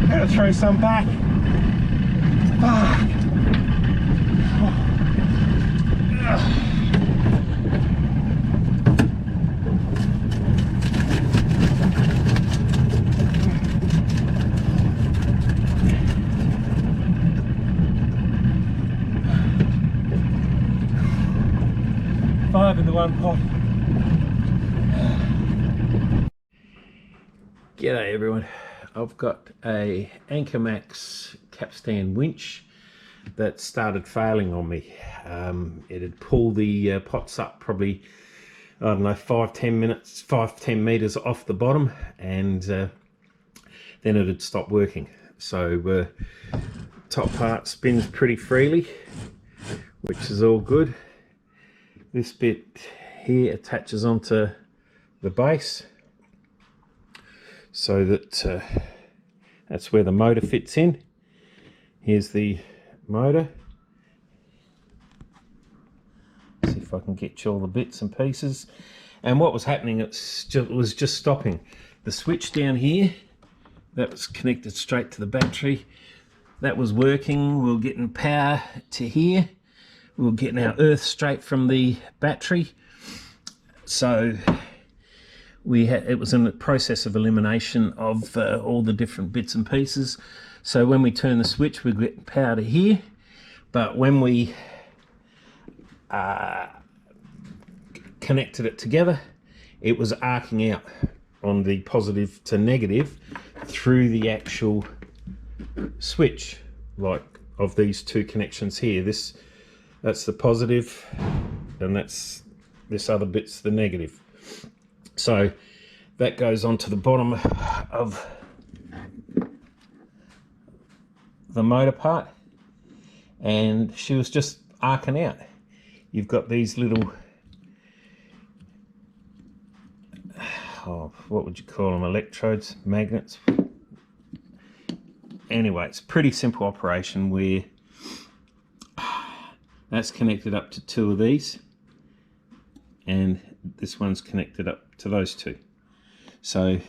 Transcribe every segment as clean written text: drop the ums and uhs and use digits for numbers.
Gotta throw some back. Five in the one pot. G'day everyone. I've got a Anchormax capstan winch that started failing on me. It had pulled the pots up probably, I don't know, 5-10 meters off the bottom, and then it had stopped working. So top part spins pretty freely, which is all good. This bit here attaches onto the base, so that that's where the motor fits in. Here's the motor. See if I can get you all the bits and pieces. And what was happening, it was just stopping. The switch down here, that was connected straight to the battery. That was working. We were getting power to here. We were getting our earth straight from the battery. So it was in the process of elimination of all the different bits and pieces. So when we turn the switch, we get power to here. But when we connected it together, it was arcing out on the positive to negative through the actual switch, like of these two connections here. That's the positive, and this other bit's the negative. So that goes onto the bottom of the motor part, and she was just arcing out. You've got these little, what would you call them, electrodes, magnets. Anyway, it's a pretty simple operation where that's connected up to two of these, and this one's connected up to those two. So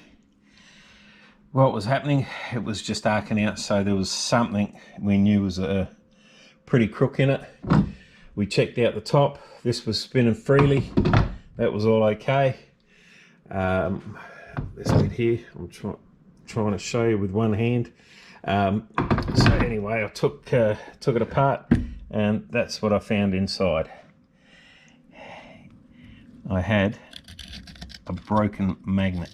what was happening, it was just arcing out. So there was something we knew was a pretty crook in it. We checked out the top, this was spinning freely, that was all okay. This bit here, I'm trying to show you with one hand. So anyway, I took it apart, and that's what I found inside. I had a broken magnet,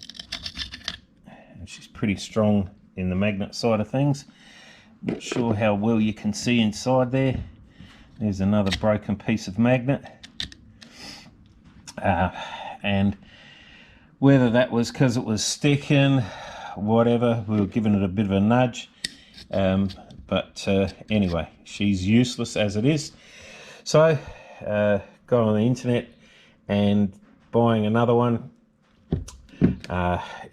and she's pretty strong in the magnet side of things. Not sure how well you can see inside there. There's another broken piece of magnet, and whether that was because it was sticking, whatever, we were giving it a bit of a nudge. But anyway, she's useless as it is. So got on the internet and buying another one.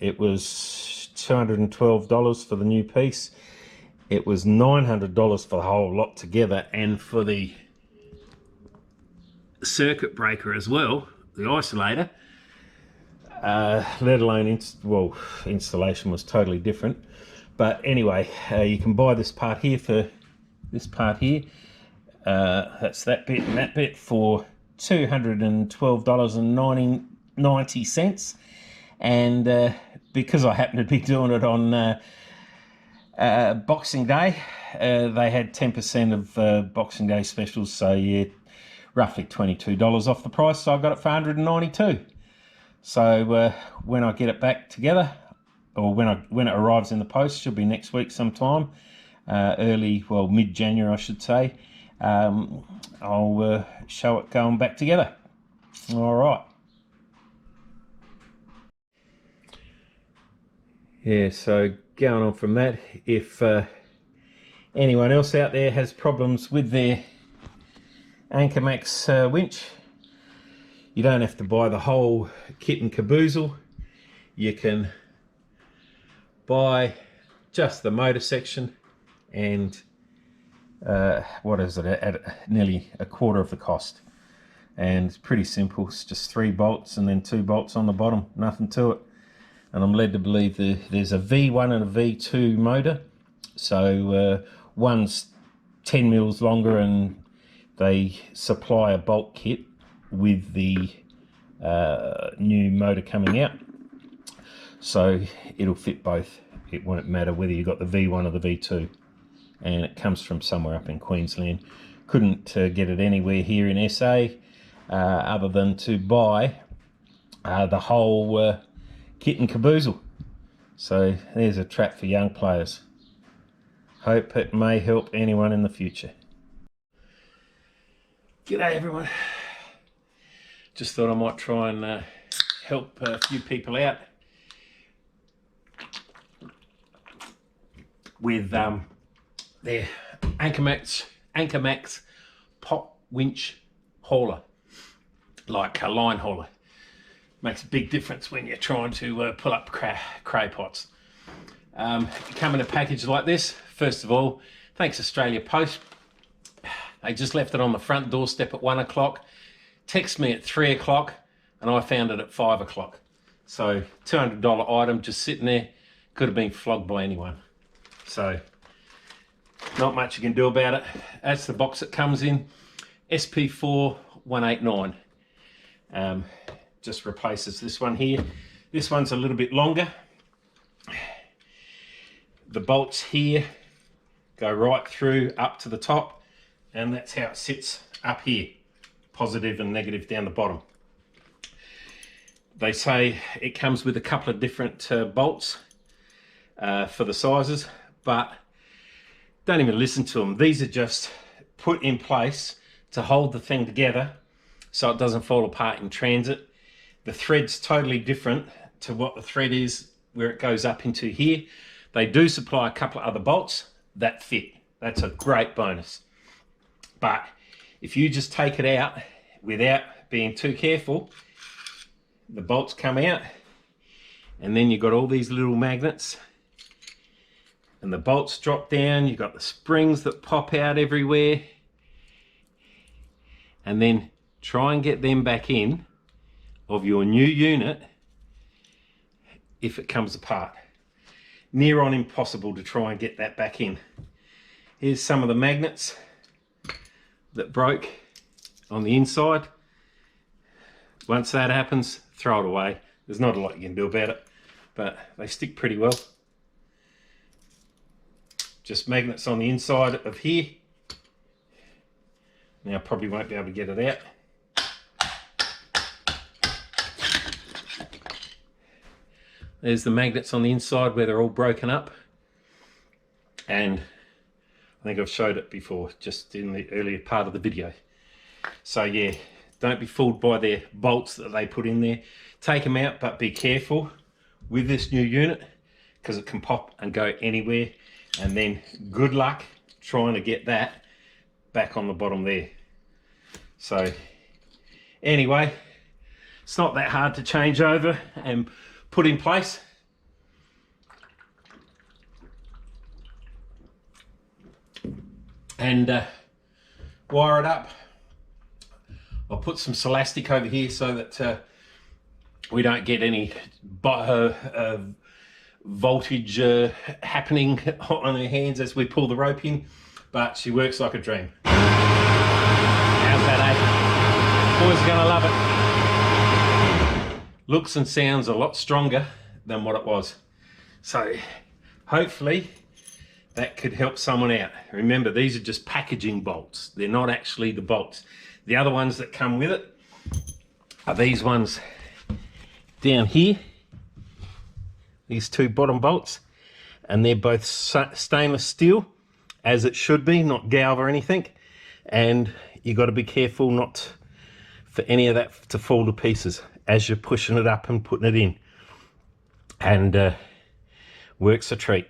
It was $212 for the new piece. It was $900 for the whole lot together, and for the circuit breaker as well, the isolator, let alone installation was totally different. But anyway, you can buy this part here for this part here. That's that bit and that bit for $212.90. And because I happen to be doing it on Boxing Day, they had 10% of Boxing Day specials. So yeah, roughly $22 off the price. So I got it for $192. So when I get it back together, or when it arrives in the post, should be next week sometime, mid-January I should say, I'll show it going back together. All right. Yeah, so going on from that, if anyone else out there has problems with their Anchormax winch, you don't have to buy the whole kit and caboodle. You can buy just the motor section, and what is it, at nearly a quarter of the cost. And it's pretty simple. It's just 3 bolts and then 2 bolts on the bottom, nothing to it. and I'm led to believe there's a V1 and a V2 motor. So one's 10 mils longer, and they supply a bolt kit with the new motor coming out, so it'll fit both. It won't matter whether you got the V1 or the V2, and it comes from somewhere up in Queensland. Couldn't get it anywhere here in SA other than to buy the whole kit and caboodle. So there's a trap for young players. Hope it may help anyone in the future. G'day everyone. Just thought I might try and help a few people out with their Anchormax pop winch hauler, like a line hauler. Makes a big difference when you're trying to pull up cray pots. Come in a package like this. First of all, thanks Australia Post. They just left it on the front doorstep at 1 o'clock. Text me at 3 o'clock, and I found it at 5 o'clock. So $200 item just sitting there. Could have been flogged by anyone. So not much you can do about it. That's the box it comes in. SP4189. Just replaces this one here. This one's a little bit longer. The bolts here go right through up to the top, and that's how it sits up here, positive and negative down the bottom. They say it comes with a couple of different bolts for the sizes, but don't even listen to them. These are just put in place to hold the thing together so it doesn't fall apart in transit. The thread's totally different to what the thread is where it goes up into here. They do supply a couple of other bolts that fit. That's a great bonus. But if you just take it out without being too careful, the bolts come out, and then you've got all these little magnets, and the bolts drop down. You've got the springs that pop out everywhere, and then try and get them back in of your new unit if it comes apart. Near on impossible to try and get that back in. Here's some of the magnets that broke on the inside. Once that happens, throw it away. There's not a lot you can do about it, but they stick pretty well. Just magnets on the inside of here. Now I probably won't be able to get it out. There's the magnets on the inside where they're all broken up, and I think I've showed it before just in the earlier part of the video. So yeah, don't be fooled by their bolts that they put in there. Take them out, but be careful with this new unit because it can pop and go anywhere, and then good luck trying to get that back on the bottom there. So anyway, it's not that hard to change over and put in place. And wire it up. I'll put some Celastic over here so that we don't get any voltage happening on her hands as we pull the rope in, but she works like a dream. How's that, eh? Boys are gonna love it. Looks and sounds a lot stronger than what it was. So hopefully that could help someone out. Remember, these are just packaging bolts. They're not actually the bolts. The other ones that come with it are these ones down here. These two bottom bolts, and they're both stainless steel, as it should be, not galv or anything. And you got to be careful not for any of that to fall to pieces as you're pushing it up and putting it in. And works a treat.